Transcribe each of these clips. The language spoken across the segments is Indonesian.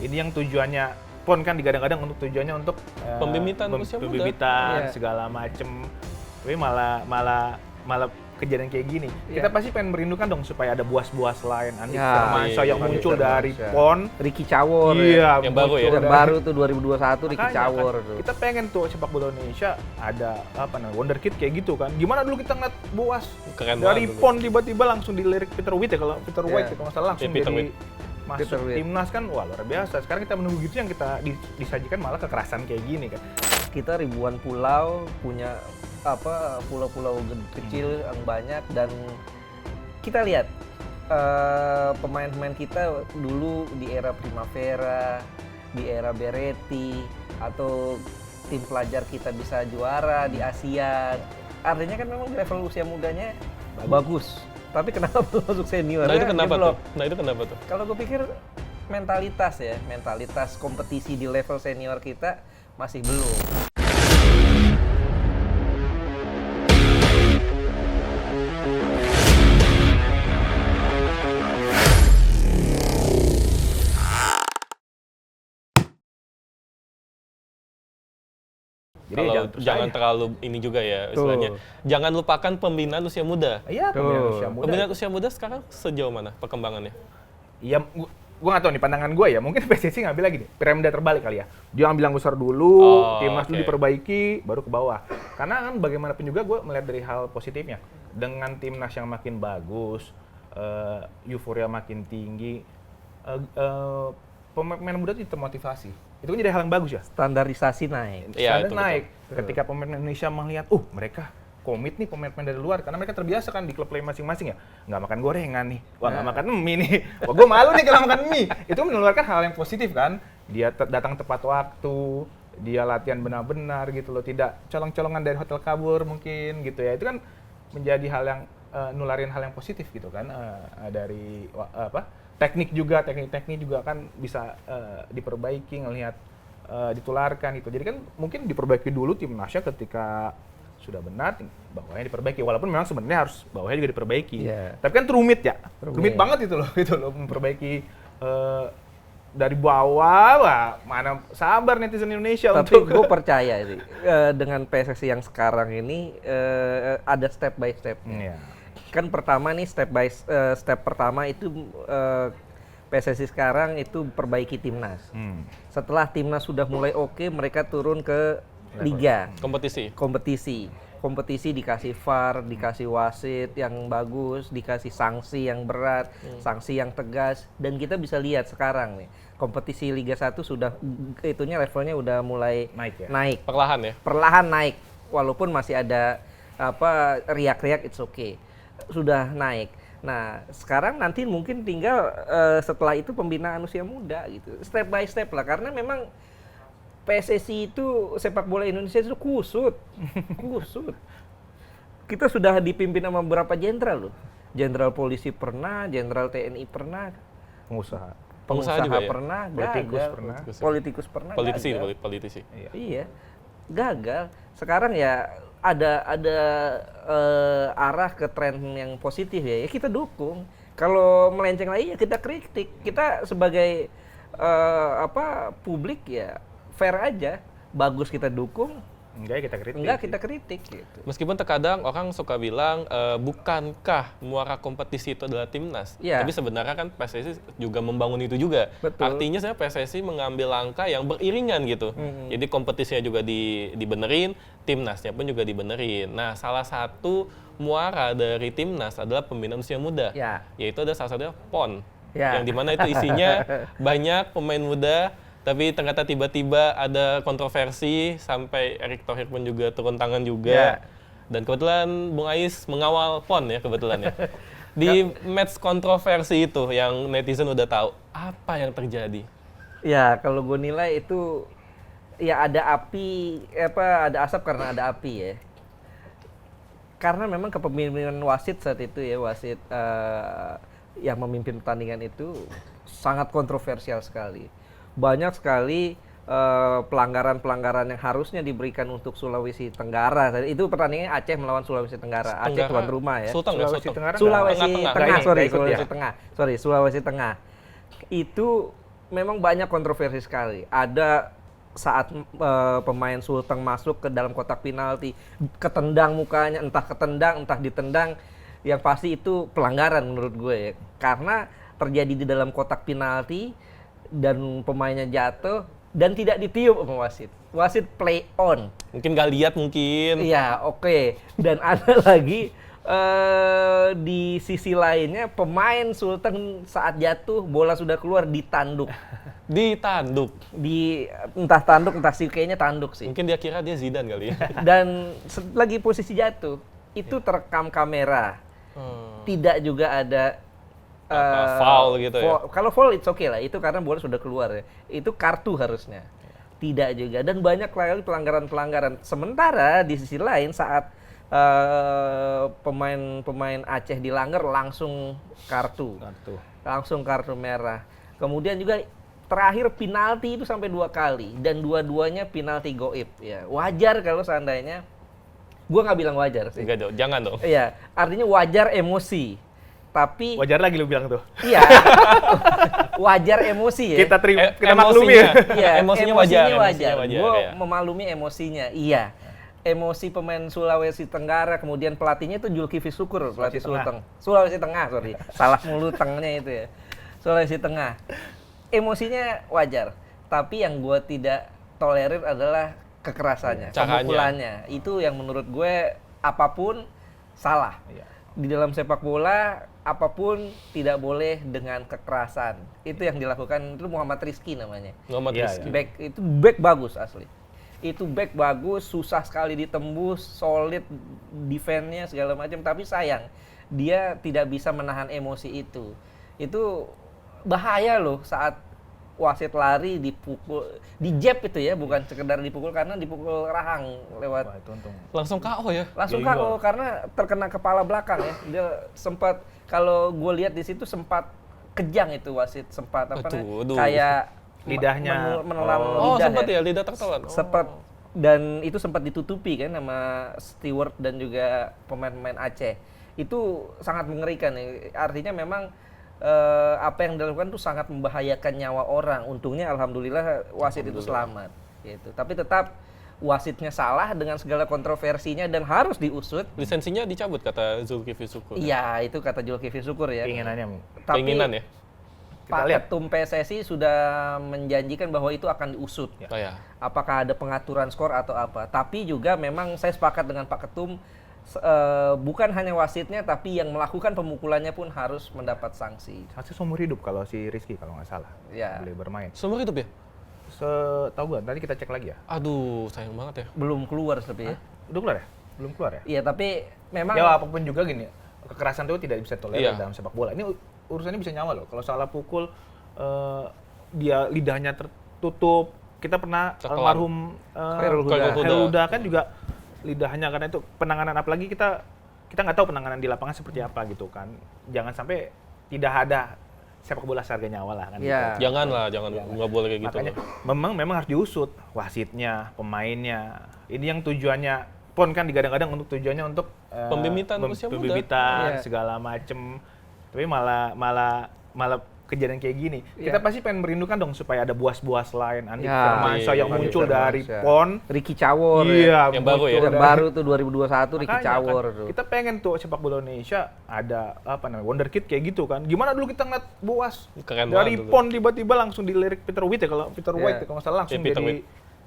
Ini yang tujuannya PON kan digadang-gadang untuk tujuannya untuk Pembibitan usia muda. pembibitan Iya. segala macem. Tapi malah kejadian kayak gini. Kita pasti pengen merindukan dong supaya ada buas-buas lain, Andi Ya, Firmansyah iya, yang Andi muncul dari Firmansyah. PON. Ricky Cawor Iya, Yang baru ya? muncul yang dari- baru tuh 2021 Ricky Makanya Cawor kan, tuh. kita pengen tuh sepak bola Indonesia ada wonderkid kayak gitu kan. Gimana dulu kita ngeliat Boas Keren dari banget dulu. PON tiba-tiba langsung dilirik Peter Witt ya, kalau Peter Iya. White itu nggak salah langsung Peter jadi Witt. masuk Peter Witt. timnas kan. Wah, luar biasa. Sekarang kita menunggu gitu yang kita disajikan malah kekerasan kayak gini kan. Kita ribuan pulau, punya pulau-pulau kecil yang banyak, dan kita lihat pemain-pemain kita dulu di era Primavera, di era Beretti, atau tim pelajar kita bisa juara di Asia. Artinya kan memang di level usia mudanya bagus. Tapi kenapa belum masuk senior? Nah itu Ya, kenapa dia tuh? belum. Nah itu kenapa tuh? Kalau gue pikir mentalitas kompetisi di level senior kita masih belum. Jadi Kalau jangan terus jangan aja. terlalu ini juga ya istilahnya. Jangan lupakan pembinaan usia muda. Iya, pembinaan usia muda. Pembinaan usia muda sekarang sejauh mana perkembangannya? Iya, gua nggak tahu nih pandangan gua ya. Mungkin PSSI ngambil lagi nih, piramida terbalik kali ya. Dia ambil yang besar dulu, Oh, timnas dulu oke. diperbaiki, baru ke bawah. Karena kan bagaimanapun juga gua melihat dari hal positifnya. Dengan timnas yang makin bagus, euforia makin tinggi, pemain muda itu termotivasi. Itu kan jadi hal yang bagus ya. Standarisasi naik. Iya, Standar itu naik. betul. Ketika pemain Indonesia melihat, mereka komit nih pemain-pemain dari luar, karena mereka terbiasa kan di klub lain masing-masing ya, nggak makan gorengan nih, wah nggak makan mie nih, wah gue malu nih kalau makan mie. Itu menularkan hal yang positif kan, dia datang tepat waktu, dia latihan benar-benar gitu loh, tidak colong-colongan dari hotel kabur mungkin gitu ya. Itu kan menjadi hal yang nularin hal yang positif gitu kan, dari teknik juga kan bisa diperbaiki, ngelihat ditularkan gitu. Jadi kan mungkin diperbaiki dulu timnasnya ketika sudah benar, bawahnya diperbaiki. Walaupun memang sebenarnya harus bawahnya juga diperbaiki. Iya. Tapi kan rumit ya, Rumit. rumit banget gitu loh memperbaiki dari bawah. Wah, mana sabar netizen Indonesia Tapi untuk gue percaya sih dengan PSSI yang sekarang ini ada step by step. Iya. Kan pertama nih step pertama itu PSSI sekarang itu perbaiki timnas. Setelah timnas sudah mulai oke, mereka turun ke liga, kompetisi dikasih VAR, dikasih wasit yang bagus, dikasih sanksi yang berat, sanksi yang tegas, dan kita bisa lihat sekarang nih kompetisi Liga 1 sudah itunya levelnya udah mulai Naik ya? naik, Perlahan ya? perlahan naik, walaupun masih ada riak-riak, it's okay, sudah naik. Nah sekarang nanti mungkin tinggal setelah itu pembinaan usia muda gitu, step by step lah, karena memang PSSI itu sepak bola Indonesia itu kusut. Kita sudah dipimpin sama beberapa jenderal loh. Jenderal polisi pernah, jenderal TNI pernah, Pengusaha juga ya? pernah, Politikus gagal. pernah. Politikus pernah, gagal. Politisi. Iya, gagal. Sekarang ya ada arah ke tren yang positif ya kita dukung. Kalau melenceng lagi ya kita kritik. Kita sebagai publik ya fair aja, bagus kita dukung, Enggak, kita kritik. enggak kita kritik gitu. Meskipun terkadang orang suka bilang, bukankah muara kompetisi itu adalah timnas? Iya. Tapi sebenarnya kan PSSI juga membangun itu juga. Betul. Artinya saya PSSI mengambil langkah yang beriringan gitu. Jadi kompetisinya juga dibenerin, timnasnya pun juga dibenerin. Nah, salah satu muara dari timnas adalah pembinaan usia muda. Ya. Yaitu ada salah satunya PON. Ya. Yang dimana itu isinya banyak pemain muda, tapi ternyata tiba-tiba ada kontroversi sampai Erick Thohir pun juga turun tangan juga. Ya. Dan kebetulan Bung Ais mengawal PON ya kebetulan ya. Di match kontroversi itu yang netizen udah tahu, apa yang terjadi? Ya kalau gue nilai itu ya ada ada asap karena ada api ya. Karena memang kepemimpinan wasit saat itu ya, wasit yang memimpin pertandingan itu sangat kontroversial sekali. Banyak sekali pelanggaran-pelanggaran yang harusnya diberikan untuk Sulawesi Tenggara. Itu pertandingannya Aceh melawan Sulawesi Tenggara. Aceh tuan rumah ya. Sulawesi Tenggara. Sulawesi Tengah-tengah. Tengah, Nggak ikut ya? Sulawesi Tengah. Itu memang banyak kontroversi sekali. Ada saat pemain Sulteng masuk ke dalam kotak penalti, ketendang mukanya, entah ketendang, entah ditendang, yang pasti itu pelanggaran menurut gue ya. Karena terjadi di dalam kotak penalti dan pemainnya jatuh dan tidak ditiup sama wasit. Wasit play on. Mungkin nggak lihat mungkin. Iya, oke. Dan ada lagi di sisi lainnya pemain Sulteng saat jatuh bola sudah keluar ditanduk. Ditanduk. Entah tanduk entah sih, kayaknya tanduk sih. Mungkin dia kira dia Zidane kali ya. Dan lagi posisi jatuh itu terekam kamera. Tidak juga ada foul gitu ya. Kalau foul it's okay lah, itu karena bola sudah keluar ya. Itu kartu harusnya. Tidak juga, dan banyak lagi pelanggaran-pelanggaran. Sementara di sisi lain saat pemain Aceh dilanggar langsung kartu. Langsung kartu merah. Kemudian juga terakhir penalti itu sampai 2 kali dan dua-duanya penalti goib ya. Wajar kalau seandainya, gua nggak bilang wajar sih. Enggak dong, jangan dong. Iya, artinya wajar emosi. Tapi Wajar lagi lu bilang tuh. iya. Wajar emosi ya. Kita maklumi ya. Iya, emosinya wajar. Gue Ya. memaklumi emosinya. Iya. Emosi pemain Sulawesi Tenggara, kemudian pelatihnya itu Zulkifli Syukur, pelatih Sulteng. Sulawesi Tengah, sorry. Salah mulu tengnya itu ya. Sulawesi Tengah. Emosinya wajar. Tapi yang gue tidak tolerir adalah kekerasannya, Caranya. pemukulannya. Itu yang menurut gue apapun salah. Iya. Di dalam sepak bola apapun tidak boleh dengan kekerasan. Itu yang dilakukan itu Muhammad Rizky namanya. Muhammad Iya, Rizky. Back itu back bagus asli. Itu back bagus, susah sekali ditembus, solid defense-nya segala macam, tapi sayang dia tidak bisa menahan emosi itu. Itu bahaya loh saat wasit lari dipukul, di jab itu ya, bukan sekedar dipukul karena dipukul rahang lewat. Wah, itu untung. Langsung KO ya. Langsung Iya, KO karena terkena kepala belakang ya. Dia sempat, kalau gue lihat di situ sempat kejang itu wasit, sempat apa namanya, kayak Lidahnya. menelan Oh, lidah sempat ya. ya lidah tertelan. Oh. Sempat, dan itu sempat ditutupi kan sama steward dan juga pemain-pemain Aceh. Itu sangat mengerikan ya. Artinya memang apa yang dilakukan itu sangat membahayakan nyawa orang. Untungnya alhamdulillah wasit itu selamat gitu. Tapi tetap wasitnya salah dengan segala kontroversinya dan harus diusut. Lisensinya dicabut kata Zulkifli Syukur. Iya, itu kata Zulkifli Syukur ya. Keinginannya. Tapi Keinginan ya. Kita Pak lihat. Ketum PSSI sudah menjanjikan bahwa itu akan diusut. Oh ya. Apakah ada pengaturan skor atau apa. Tapi juga memang saya sepakat dengan Pak Ketum, bukan hanya wasitnya tapi yang melakukan pemukulannya pun harus mendapat sanksi. Sanksi seumur hidup kalau si Rizky kalau nggak salah. Ya. Boleh bermain. Seumur hidup ya? Tahu gak? Tadi kita cek lagi ya. Aduh, sayang banget ya. Belum keluar tapi ya. Udah keluar ya? Belum keluar ya? Iya, tapi memang Ya apapun juga gini, kekerasan itu tidak bisa tolerir Iya. dalam sepak bola. Ini urusannya bisa nyawa loh. Kalau salah pukul, dia lidahnya tertutup. Kita pernah Tertelan. almarhum Khairul Huda. Khairul Huda kan juga lidahnya, karena itu penanganan, apalagi kita nggak tahu penanganan di lapangan seperti apa gitu kan. Jangan sampai tidak ada sepak bola seharga nyawa lah kan. Iya. Gitu. Jangan, nggak boleh kayak gitu. Makanya memang harus diusut wasitnya, pemainnya. Ini yang tujuannya PON kan digadang-gadang untuk tujuannya untuk Pembibitan usia muda. pembibitan Iya. segala macem. Tapi malah kejadian kayak gini. Iya. Kita pasti pengen merindukan dong supaya ada buas-buas lain, Andi Ya, Firmansyah yang iya, muncul Andi dari Firmansyah. PON. Ricky Cawor Iya, Yang baru ya? muncul Yang dari- baru tuh 2021 Ricky Makanya Cawor kan, tuh. kita pengen tuh sepak bola Indonesia ada apa namanya wonderkid kayak gitu kan. Gimana dulu kita ngeliat Boas Keren dari banget dulu. PON tiba-tiba langsung dilirik Peter Witt ya, kalau Peter Iya. White ya, kalau nggak salah langsung Peter jadi Witt.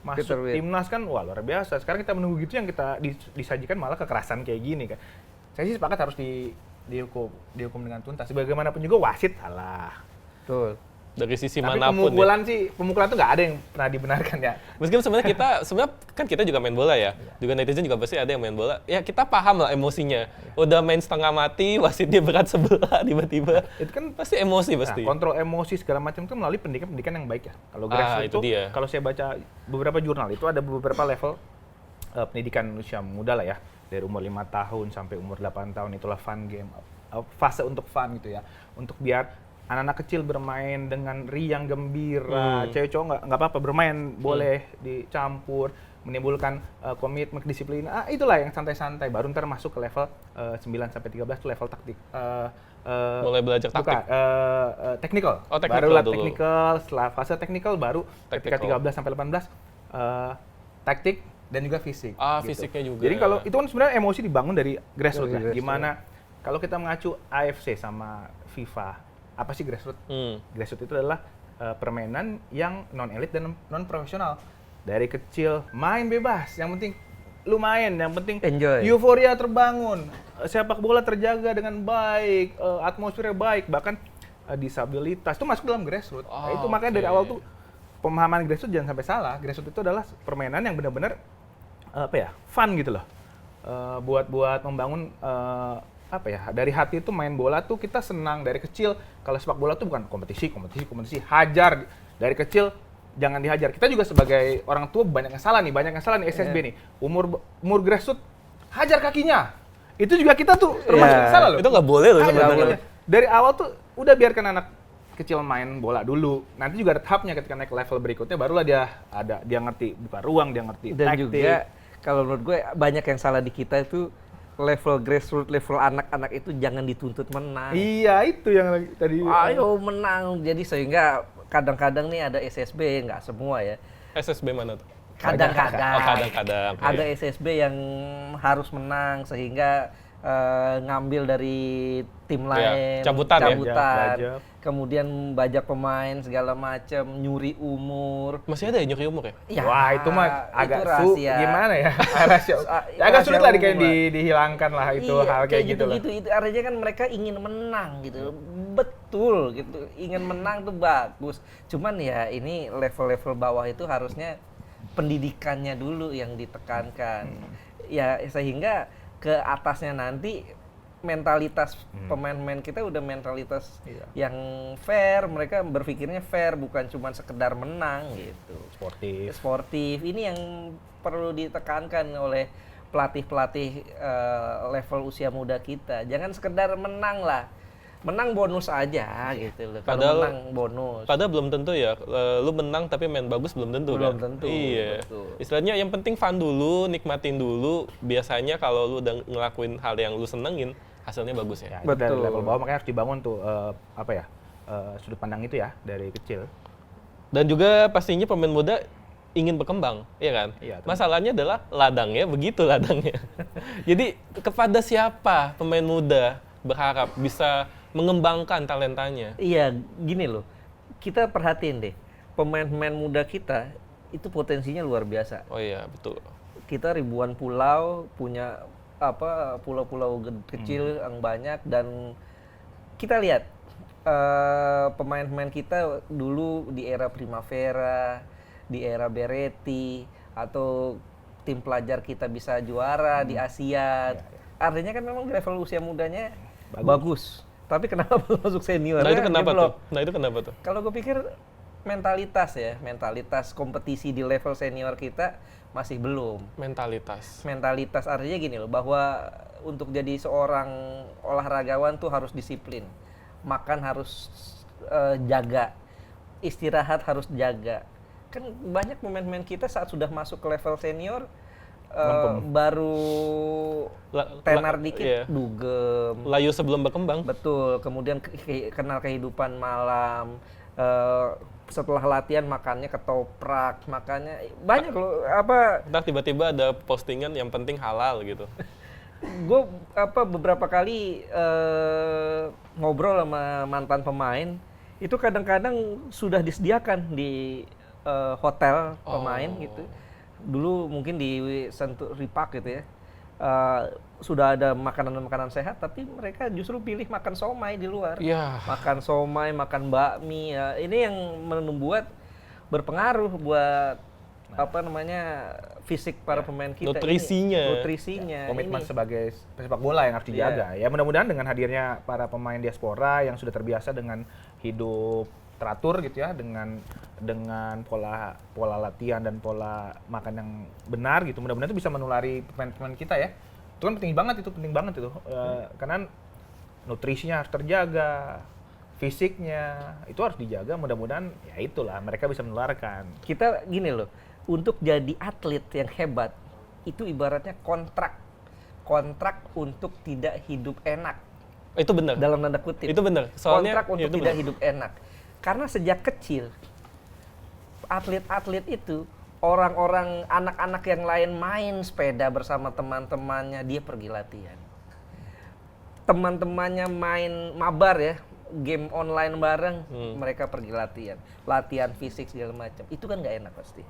masuk Peter Witt. timnas kan. Wah, luar biasa. Sekarang kita menunggu gitu, yang kita disajikan malah kekerasan kayak gini kan. Saya sih sepakat harus dihukum dengan tuntas. Bagaimanapun juga wasit salah. Betul. Dari sisi Tapi manapun ya. pemukulan tuh nggak ada yang pernah dibenarkan ya. Meskipun sebenarnya kan kita juga main bola ya. Juga netizen juga pasti ada yang main bola. Ya kita paham lah emosinya. Udah main setengah mati, wasitnya berat sebelah tiba-tiba. Itu kan Pasti emosi pasti. kontrol emosi segala macam itu melalui pendidikan yang baik ya. Kalau grassroots itu itu, dia. kalau saya baca beberapa jurnal itu ada beberapa level pendidikan usia muda lah ya. Dari umur 5 tahun sampai umur 8 tahun, itulah fun game. Fase untuk fun gitu ya. Untuk biar anak-anak kecil bermain dengan riang gembira, cewek cowok nggak apa-apa bermain, boleh dicampur, menimbulkan komitmen, disiplin. Itulah yang santai-santai. Baru ntar masuk ke level 9 sampai 13 itu level taktik Mulai belajar taktik. Bukan, technical. Oh, technical Barulah dulu. technical, setelah fase technical baru ketika Technical. 13 sampai 18 taktik dan juga fisik. Fisiknya juga. Jadi kalau itu kan sebenarnya emosi dibangun dari grassroots Dari ya. grassroots. Gimana kalau kita mengacu AFC sama FIFA, apa sih grassroots? Grassroots itu adalah permainan yang non elit dan non profesional. Dari kecil main bebas, yang penting lu main, yang penting Enjoy. euforia terbangun, sepak bola terjaga dengan baik, atmosfernya baik, bahkan disabilitas itu masuk dalam grassroots. Nah, itu makanya dari awal tuh pemahaman grassroots jangan sampai salah. Grassroots itu adalah permainan yang benar-benar fun gitu loh. Buat membangun dari hati itu main bola tuh kita senang dari kecil. Kalau sepak bola tuh bukan kompetisi, hajar dari kecil. Jangan dihajar. Kita juga sebagai orang tua banyak yang salah nih SSB nih. Umur grassroots hajar kakinya. Itu juga kita tuh termasuk yang salah loh. Itu nggak boleh loh Hajar sebenarnya. kakinya. Dari awal tuh udah biarkan anak kecil main bola dulu. Nanti juga ada tahapnya ketika naik level berikutnya barulah dia ngerti buka ruang, dia ngerti Dan taktik. juga kalau menurut gue banyak yang salah di kita itu level grassroots, level anak-anak itu jangan dituntut menang. Iya, itu yang tadi. Ayo menang. Jadi sehingga kadang-kadang nih ada SSB, nggak semua ya. SSB mana tuh? Kadang-kadang. Kadang-kadang. Ada SSB yang harus menang sehingga ngambil dari tim lain, cabutan ya? Bajak. kemudian bajak pemain segala macam, nyuri umur. Masih ada ya nyuri umur ya? Ya, Wah, itu mah agak rahasia. gimana ya? Rahasia. Itu Agak sulit lah rahasia umum lah. dihilangkan lah itu Iya, hal kayak gitu lah. gitu. Itu artinya kan mereka ingin menang gitu. Betul gitu. Ingin menang tuh bagus. Cuman ya ini level-level bawah itu harusnya pendidikannya dulu yang ditekankan. Ya sehingga ke atasnya nanti mentalitas pemain-pemain kita udah mentalitas Iya. yang fair, mereka berpikirnya fair bukan cuma sekedar menang gitu. Sportif. Ini yang perlu ditekankan oleh pelatih-pelatih level usia muda kita. Jangan sekedar menang lah. Menang bonus aja gitu loh. Kalau Padahal- menang bonus. Padahal belum tentu ya, lu menang tapi main bagus belum tentu Belum kan? tentu, Iya. betul. Istilahnya yang penting fun dulu, nikmatin dulu. Biasanya kalau lu udah ngelakuin hal yang lu senengin, hasilnya bagus ya. Ya, itu dari Betul. level bawah makanya harus dibangun tuh sudut pandang itu ya dari kecil. Dan juga pastinya pemain muda ingin berkembang, ya kan? Iya, tentu. Masalahnya adalah ladangnya, begitu ladangnya. Jadi kepada siapa pemain muda berharap bisa mengembangkan talentanya? Iya, gini loh. Kita perhatiin deh, pemain-pemain muda kita itu potensinya luar biasa. Oh iya, betul. Kita ribuan pulau, punya pulau-pulau kecil yang banyak, dan kita lihat pemain-pemain kita dulu di era Primavera, di era Beretti, atau tim pelajar kita bisa juara di Asia. Artinya kan memang level usia mudanya bagus. Tapi kenapa belum masuk senior? Nah itu Ya, kenapa dia tuh? belum. Nah itu kenapa tuh? Kalau gue pikir mentalitas kompetisi di level senior kita masih belum. Mentalitas artinya gini loh, bahwa untuk jadi seorang olahragawan tuh harus disiplin. Makan harus jaga, istirahat harus jaga. Kan banyak pemain-pemain kita saat sudah masuk ke level senior baru tenar dikit iya. dugem. Layu sebelum berkembang. Betul, kemudian kenal kehidupan malam, setelah latihan makannya ketoprak, makannya banyak loh, Ntar tiba-tiba ada postingan yang penting halal gitu. gue beberapa kali ngobrol sama mantan pemain, itu kadang-kadang sudah disediakan di hotel pemain gitu. Dulu mungkin di Century Park gitu ya. Sudah ada makanan-makanan sehat, tapi mereka justru pilih makan somai di luar. Iya. Makan somai, makan bakmi. Ya. Ini yang membuat berpengaruh buat fisik para pemain kita. Nutrisinya. Komitmen ini. sebagai pesepak bola yang harus dijaga. Ya mudah-mudahan dengan hadirnya para pemain diaspora yang sudah terbiasa dengan hidup teratur gitu ya, dengan pola latihan dan pola makan yang benar gitu, mudah-mudahan itu bisa menulari pemain-pemain kita ya. Itu kan penting banget itu. Karena nutrisinya harus terjaga, fisiknya itu harus dijaga, mudah-mudahan ya itulah mereka bisa menularkan. Kita gini loh, untuk jadi atlet yang hebat itu ibaratnya kontrak untuk tidak hidup enak. Itu benar. dalam tanda kutip. Itu benar. Soalnya Kontrak untuk itu tidak benar. hidup enak. Karena sejak kecil atlet-atlet itu, orang-orang anak-anak yang lain main sepeda bersama teman-temannya, dia pergi latihan. Teman-temannya main mabar ya, game online bareng, mereka pergi latihan. Latihan fisik segala macam. Itu kan nggak enak pasti.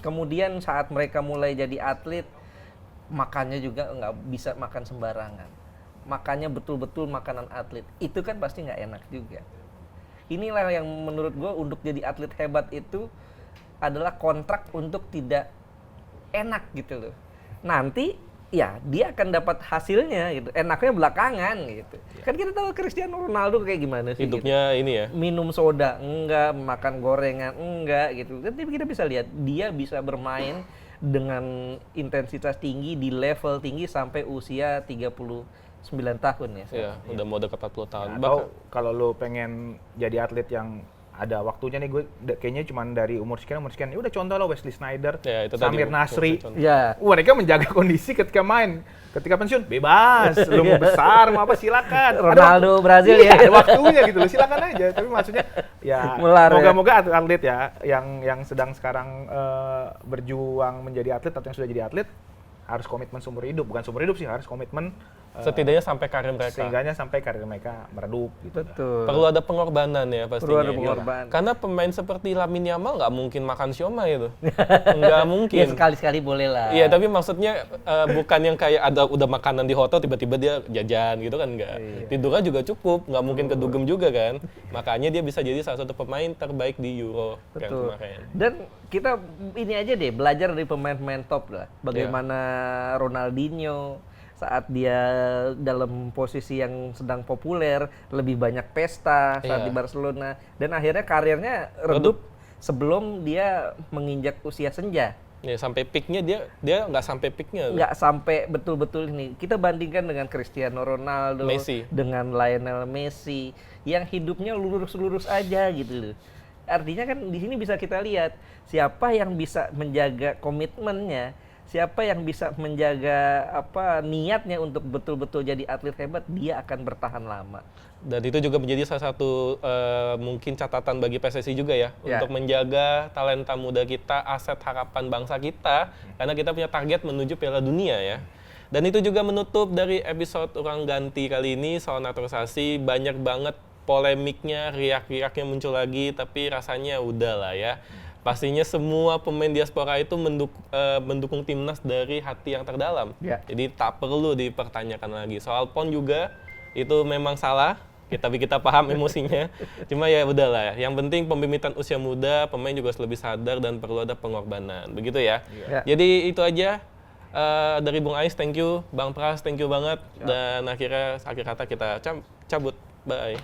Kemudian saat mereka mulai jadi atlet, makannya juga nggak bisa makan sembarangan. Makannya betul-betul makanan atlet. Itu kan pasti nggak enak juga. Inilah yang menurut gue untuk jadi atlet hebat itu adalah kontrak untuk tidak enak gitu loh. Nanti ya dia akan dapat hasilnya gitu. Enaknya belakangan gitu. Kan kita tahu Cristiano Ronaldo kayak gimana sih. Hidupnya ini ya. Minum soda enggak, makan gorengan enggak gitu. Tapi kita bisa lihat dia bisa bermain dengan intensitas tinggi di level tinggi sampai usia 39 tahun ya. Iya, udah mau dekat 40 tahun. Atau kalau lo pengen jadi atlet yang ada waktunya nih, gue kayaknya cuma dari umur sekian, ya udah contoh lo Wesley Sneijder, Ya, itu tadi Samir Nasri. contoh. Ya. Mereka menjaga kondisi ketika main. Ketika pensiun, bebas. Lo mau besar, mau apa, silakan. Ronaldo Brazil Iya, ya. ada waktunya gitu loh, silakan aja. Tapi maksudnya ya Melar, ya. moga-moga atlet ya yang sedang sekarang berjuang menjadi atlet atau yang sudah jadi atlet harus komitmen seumur hidup, bukan seumur hidup sih, harus komitmen Setidaknya sampai karir mereka. sehingganya sampai karir mereka meredup gitu. Betul. Perlu ada pengorbanan ya pastinya. Perlu ada pengorbanan. Karena pemain seperti Lamine Yamal nggak mungkin makan siomay itu. Nggak mungkin. Ya sekali-sekali boleh lah. Iya, tapi maksudnya bukan yang kayak ada udah makanan di hotel tiba-tiba dia jajan gitu kan, enggak. Tidurnya juga cukup, nggak mungkin kedugem juga kan. Makanya dia bisa jadi salah satu pemain terbaik di Euro yang Betul. kemarin. Dan kita ini aja deh, belajar dari pemain-pemain top lah. Bagaimana Ronaldinho saat dia dalam posisi yang sedang populer, lebih banyak pesta saat Iya. di Barcelona. Dan akhirnya karirnya redup sebelum dia menginjak usia senja. Ya, sampai peaknya dia nggak sampai peaknya. Nggak sampai betul-betul ini. Kita bandingkan dengan Cristiano Ronaldo, Messi. dengan Lionel Messi, yang hidupnya lurus-lurus aja gitu loh. Artinya kan di sini bisa kita lihat siapa yang bisa menjaga komitmennya, siapa yang bisa menjaga niatnya untuk betul-betul jadi atlet hebat, dia akan bertahan lama. Dan itu juga menjadi salah satu mungkin catatan bagi PSSI juga ya, Ya. untuk menjaga talenta muda kita, aset harapan bangsa kita, karena kita punya target menuju Piala Dunia ya. Dan itu juga menutup dari episode Urang Ganti kali ini soal naturalisasi. Banyak banget polemiknya, riak-riaknya muncul lagi, tapi rasanya udah lah ya. Pastinya semua pemain diaspora itu mendukung timnas dari hati yang terdalam. Ya. Jadi tak perlu dipertanyakan lagi. Soal PON juga itu memang salah, kita paham emosinya. Cuma ya udahlah. Yang penting pembibitan usia muda, pemain juga harus lebih sadar dan perlu ada pengorbanan. Begitu ya. Ya. Jadi itu aja dari Bung Ais, thank you. Bang Pras, thank you banget. Dan akhir kata kita cabut. Bye.